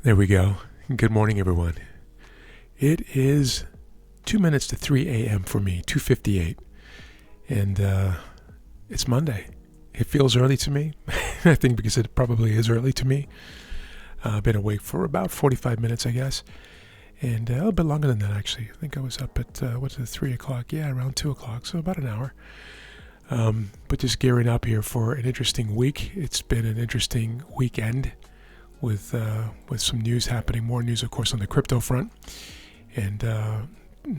There we go. Good morning, everyone. It is 2 minutes to 3 a.m. for me, 2:58, and it's Monday. It feels early to me. I think because it probably is early to me. I've been awake for about 45 minutes, I guess, and a little bit longer than that, actually. I think I was up at, 3 o'clock? Yeah, around 2 o'clock, so about an hour. But just gearing up here for an interesting week. It's been an interesting weekend with some news happening. More news, of course, on the crypto front, and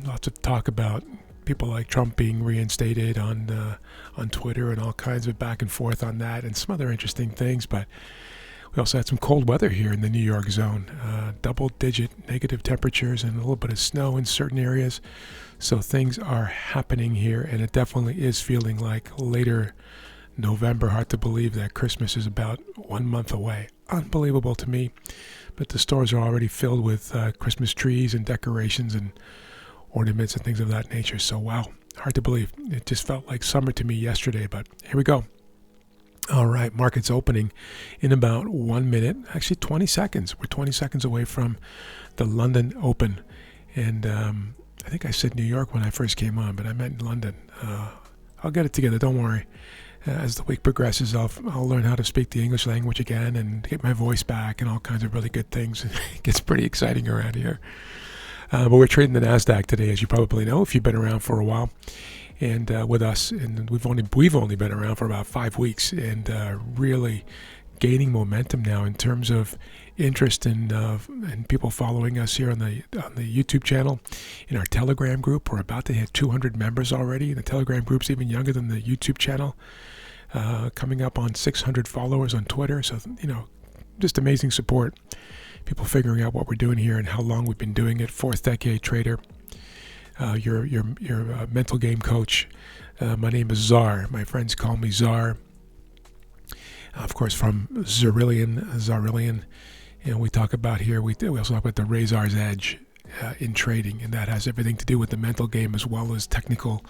lots of talk about people like Trump being reinstated on Twitter and all kinds of back and forth on that, and some other interesting things. But we also had some cold weather here in the New York zone, double-digit negative temperatures and a little bit of snow in certain areas. So things are happening here, and it definitely is feeling like later November. Hard to believe that Christmas is about 1 month away. Unbelievable to me. But the stores are already filled with Christmas trees and decorations and ornaments and things of that nature. So wow, hard to believe. It just felt like summer to me yesterday, but here we go. All right, market's opening in about 1 minute, actually 20 seconds. We're 20 seconds away from the London Open. And I think I said New York when I first came on, but I meant London. I'll get it together, don't worry. As the week progresses, I'll learn how to speak the English language again and get my voice back and all kinds of really good things. It gets pretty exciting around here. But we're trading the NASDAQ today, as you probably know, if you've been around for a while. And with us, and we've only been around for about 5 weeks, and really gaining momentum now in terms of interest and people following us here on the YouTube channel. In our Telegram group, we're about to hit 200 members already. The Telegram group's even younger than the YouTube channel, coming up on 600 followers on Twitter. So, just amazing support. People figuring out what we're doing here and how long we've been doing it. 4th decade trader. Your mental game coach. My name is Czar. My friends call me Czar. Of course, from Zarillion. And we talk about here, we also talk about the Razor's Edge in trading, and that has everything to do with the mental game as well as technical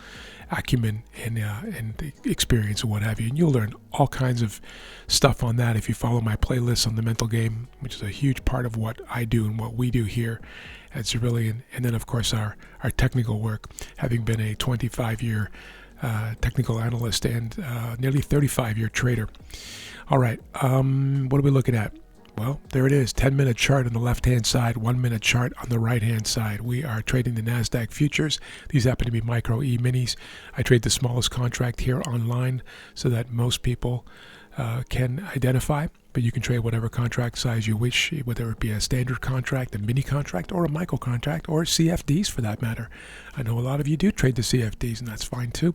acumen and experience and what have you. And you'll learn all kinds of stuff on that if you follow my playlist on the mental game, which is a huge part of what I do and what we do here at Zarillion. And then, of course, our technical work, having been a 25-year technical analyst and nearly 35-year trader. All right, what are we looking at? Well, there it is, 10-minute chart on the left-hand side, 1-minute chart on the right-hand side. We are trading the NASDAQ futures. These happen to be micro E-minis. I trade the smallest contract here online so that most people can identify, but you can trade whatever contract size you wish, whether it be a standard contract, a mini contract, or a micro contract, or CFDs for that matter. I know a lot of you do trade the CFDs, and that's fine too.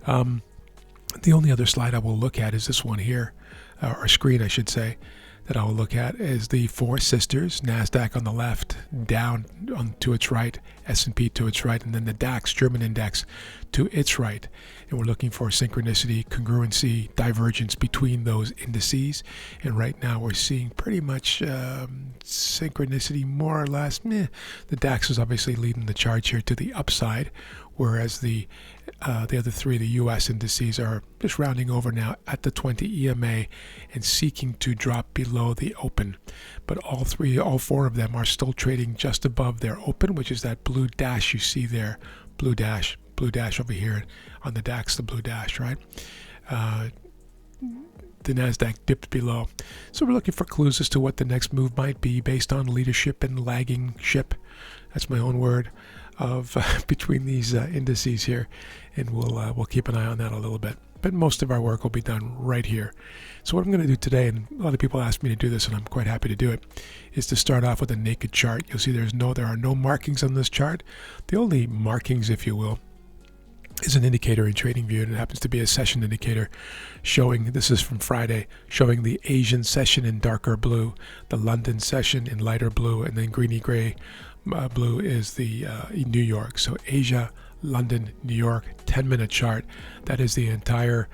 The only other slide I will look at is this one here, or screen I should say, that I will look at is the four sisters, NASDAQ on the left, down to its right, S&P to its right, and then the DAX, German index, to its right. And we're looking for synchronicity, congruency, divergence between those indices. And right now we're seeing pretty much synchronicity, more or less. The DAX is obviously leading the charge here to the upside, whereas the other three, the U.S. indices, are just rounding over now at the 20 EMA and seeking to drop below the open. But all four of them are still trading just above their open, which is that blue dash you see there, blue dash over here on the DAX, the blue dash, right? The NASDAQ dipped below. So we're looking for clues as to what the next move might be based on leadership and lagging ship. That's my own word of between these indices here, and we'll keep an eye on that a little bit. But most of our work will be done right here. So what I'm going to do today, and a lot of people ask me to do this, and I'm quite happy to do it, is to start off with a naked chart. You'll see there are no markings on this chart. The only markings, if you will, is an indicator in TradingView, and it happens to be a session indicator showing, this is from Friday, showing the Asian session in darker blue, the London session in lighter blue, and then greeny gray blue is the New York. So Asia, London, New York, 10-minute chart. That is the entire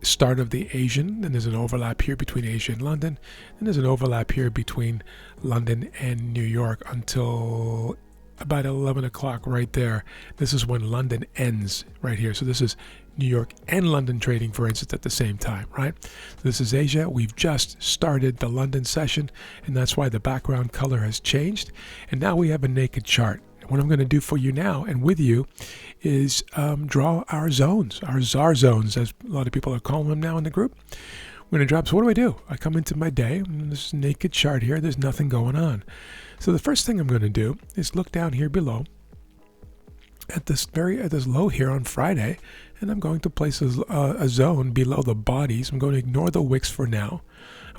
start of the Asian. Then there's an overlap here between Asia and London. And there's an overlap here between London and New York until about 11 o'clock right there. This is when London ends right here. So this is New York and London trading, for instance, at the same time, right? This is Asia. We've just started the London session, and that's why the background color has changed. And now we have a naked chart. What I'm going to do for you now and with you is draw our zones, our ZAR zones, as a lot of people are calling them now in the group. I'm going to drop. So what do? I come into my day, and this naked chart here. There's nothing going on. So the first thing I'm going to do is look down here below at this low here on Friday, and I'm going to place a zone below the bodies. I'm going to ignore the wicks for now.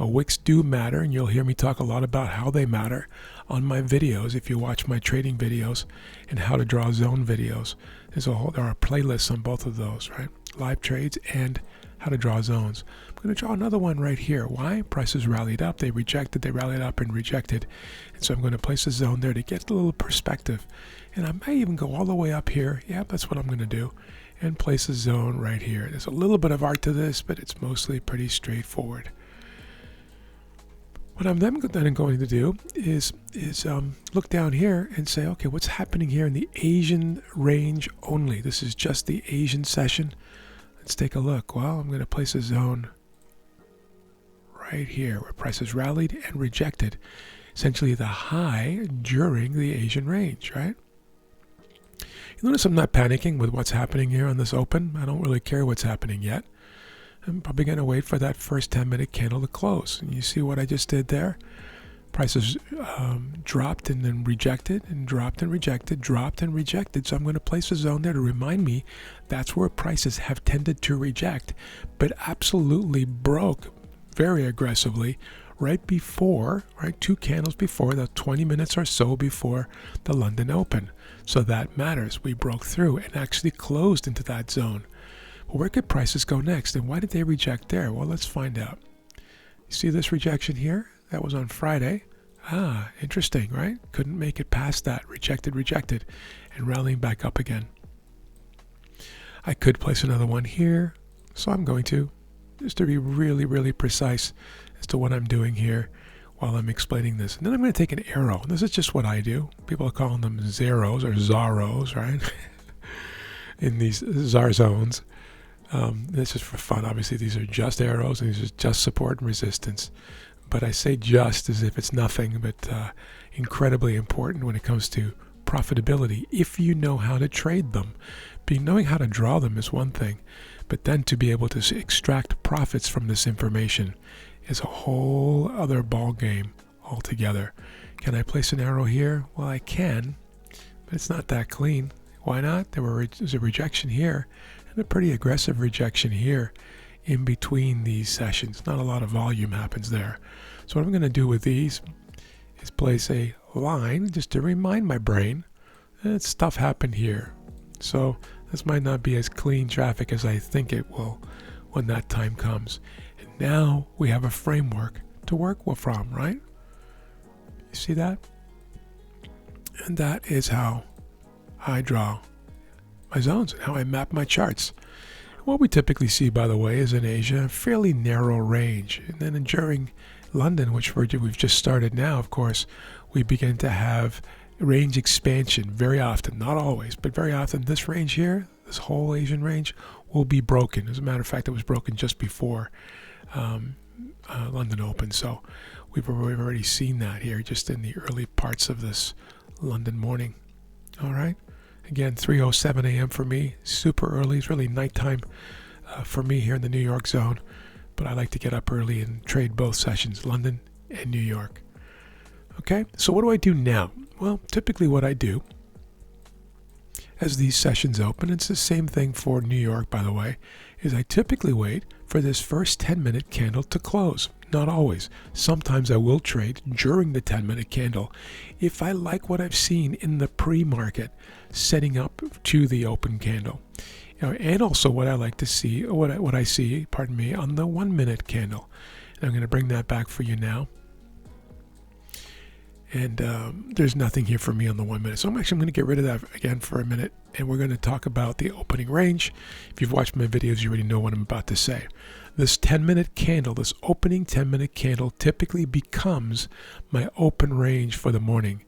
Wicks do matter, and you'll hear me talk a lot about how they matter on my videos if you watch my trading videos and how to draw zone videos. There are playlists on both of those, right? Live trades and how to draw zones. I'm going to draw another one right here. Why? Prices rallied up, they rejected, they rallied up and rejected. And so I'm going to place a zone there to get a little perspective. And I may even go all the way up here. Yeah, that's what I'm going to do. And place a zone right here. There's a little bit of art to this, but it's mostly pretty straightforward. What I'm then going to do is look down here and say, okay, what's happening here in the Asian range only? This is just the Asian session. Let's take a look. Well, I'm going to place a zone right here where prices rallied and rejected. Essentially the high during the Asian range, right? You notice I'm not panicking with what's happening here on this open. I don't really care what's happening yet. I'm probably going to wait for that first 10-minute candle to close. And you see what I just did there? Prices dropped and then rejected and dropped and rejected, dropped and rejected. So I'm going to place a zone there to remind me that's where prices have tended to reject, but absolutely broke very aggressively right before, right, 2 candles before, the 20 minutes or so before the London Open. So that matters. We broke through and actually closed into that zone. Well, where could prices go next? And why did they reject there? Well, let's find out. You see this rejection here? That was on Friday. Ah, interesting, right? Couldn't make it past that. Rejected, and rallying back up again. I could place another one here. So I'm going to, just to be really, really precise as to what I'm doing here while I'm explaining this. And then I'm going to take an arrow. This is just what I do. People are calling them zeros or zaros, right? In these ZAR zones. This is for fun. Obviously, these are just arrows, and these are just support and resistance. But I say just as if it's nothing, but incredibly important when it comes to profitability if you know how to trade them. Knowing how to draw them is one thing, but then to be able to extract profits from this information is a whole other ball game altogether. Can I place an arrow here? Well, I can, but it's not that clean. Why not? There's a rejection here and a pretty aggressive rejection here in between these sessions. Not a lot of volume happens there. So what I'm going to do with these is place a line just to remind my brain that stuff happened here. So this might not be as clean traffic as I think it will when that time comes. And now we have a framework to work from, right? You see that? And that is how I draw my zones and how I map my charts. What we typically see, by the way, is in Asia, a fairly narrow range. And then during London, which we've just started now, of course, we begin to have range expansion very often, not always, but very often. This range here, this whole Asian range, will be broken. As a matter of fact, it was broken just before London Open. So we've already seen that here just in the early parts of this London morning. All right. Again, 3:07 a.m. for me. Super early. It's really nighttime for me here in the New York zone. But I like to get up early and trade both sessions, London and New York. Okay, so what do I do now? Well, typically what I do as these sessions open, it's the same thing for New York, by the way, is I typically wait for this first 10-minute candle to close. Not always. Sometimes I will trade during the 10-minute candle if I like what I've seen in the pre-market setting up to the open candle. And also what I like to see, what I see, on the 1-minute candle. And I'm going to bring that back for you now. And there's nothing here for me on the 1 minute. So I'm going to get rid of that again for a minute. And we're going to talk about the opening range. If you've watched my videos, you already know what I'm about to say. This 10-minute candle, this opening 10-minute candle typically becomes my open range for the morning,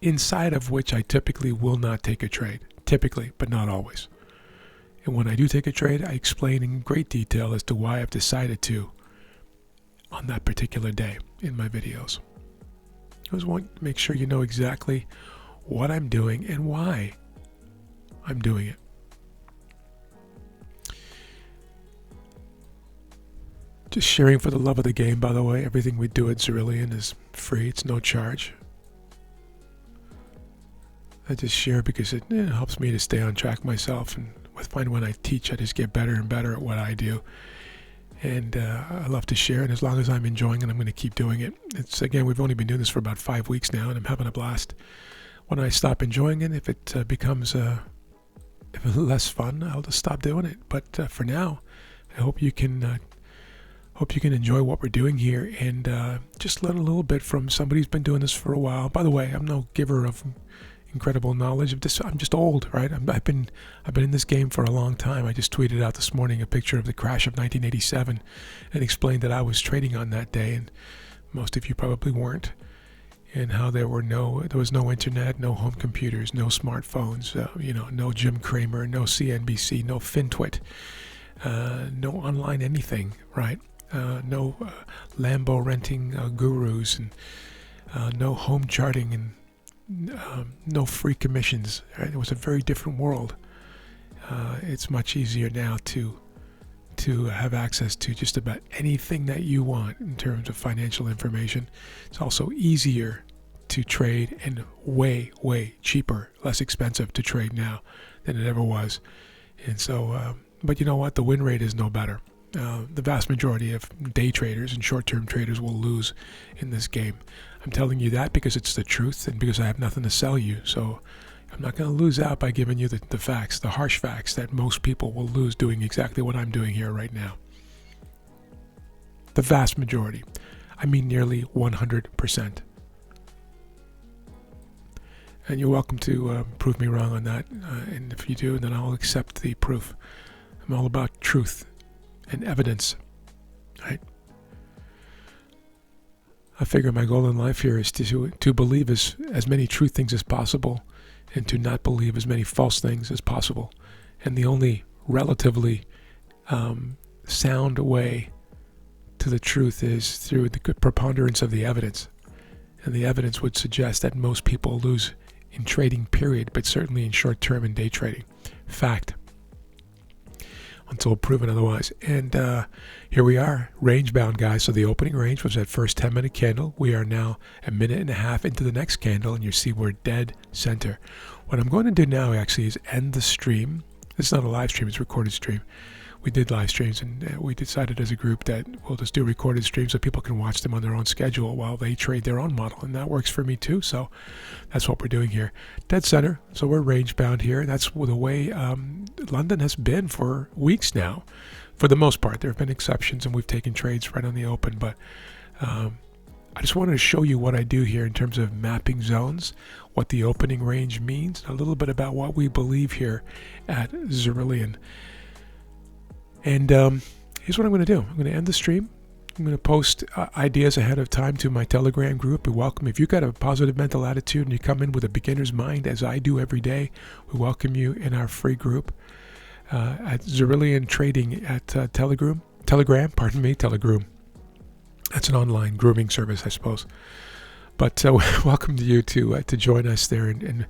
inside of which I typically will not take a trade. Typically, but not always. And when I do take a trade, I explain in great detail as to why I've decided to on that particular day in my videos. I just want to make sure you know exactly what I'm doing and why I'm doing it. Just sharing for the love of the game, by the way. Everything we do at Cerulean is free. It's no charge. I just share because it helps me to stay on track myself. And I find when I teach, I just get better and better at what I do. And I love to share. And as long as I'm enjoying it, I'm going to keep doing it. It's, again, we've only been doing this for about 5 weeks now, and I'm having a blast. When I stop enjoying it, if it becomes less fun, I'll just stop doing it. But for now, I hope you can enjoy what we're doing here and just learn a little bit from somebody who's been doing this for a while. By the way, I'm no giver of incredible knowledge. I'm just old, right? I've been in this game for a long time. I just tweeted out this morning a picture of the crash of 1987 and explained that I was trading on that day, and most of you probably weren't. And how there was no internet, no home computers, no smartphones, no Jim Cramer, no CNBC, no FinTwit, no online anything, right? No Lambo renting gurus, and no home charting, and no free commissions. Right? It was a very different world. It's much easier now to have access to just about anything that you want in terms of financial information. It's also easier to trade and way, way cheaper, less expensive to trade now than it ever was. And so, but you know what? The win rate is no better. The vast majority of day traders and short-term traders will lose in this game. I'm telling you that because it's the truth and because I have nothing to sell you. So I'm not going to lose out by giving you the facts, the harsh facts that most people will lose doing exactly what I'm doing here right now. The vast majority. I mean nearly 100%. And you're welcome to prove me wrong on that. And if you do, then I'll accept the proof. I'm all about truth and evidence, right? I figure my goal in life here is to believe as many true things as possible and to not believe as many false things as possible. And the only relatively sound way to the truth is through the preponderance of the evidence. And the evidence would suggest that most people lose in trading, period, but certainly in short-term and day trading. Fact. Until proven otherwise. And here we are, range-bound, guys. So the opening range was that first 10-minute candle. We are now a minute and a half into the next candle, and you see we're dead center. What I'm going to do now, actually, is end the stream. This is not a live stream, it's a recorded stream. We did live streams, and we decided as a group that we'll just do recorded streams so people can watch them on their own schedule while they trade their own model, and that works for me too. So that's what we're doing here. Dead center, so we're range bound here. That's the way London has been for weeks now, for the most part. There have been exceptions, and we've taken trades right on the open, but I just wanted to show you what I do here in terms of mapping zones, what the opening range means, a little bit about what we believe here at Cerulean. And here's what I'm going to do. I'm going to end the stream. I'm going to post ideas ahead of time to my Telegram group. We welcome, if you've got a positive mental attitude and you come in with a beginner's mind, as I do every day, we welcome you in our free group at Cerulean Trading at Telegram. That's an online grooming service, I suppose. But welcome to you to join us there and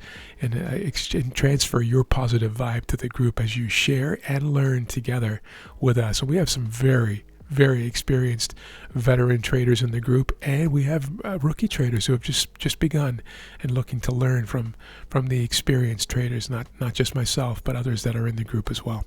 transfer your positive vibe to the group as you share and learn together with us. And we have some very, very experienced veteran traders in the group, and we have rookie traders who have just begun and looking to learn from the experienced traders, not just myself, but others that are in the group as well.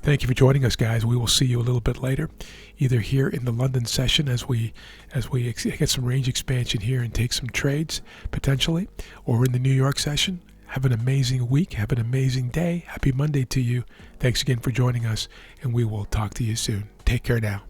Thank you for joining us, guys. We will see you a little bit later, either here in the London session as we get some range expansion here and take some trades potentially, or in the New York session. Have an amazing week. Have an amazing day. Happy Monday to you. Thanks again for joining us, and we will talk to you soon. Take care now.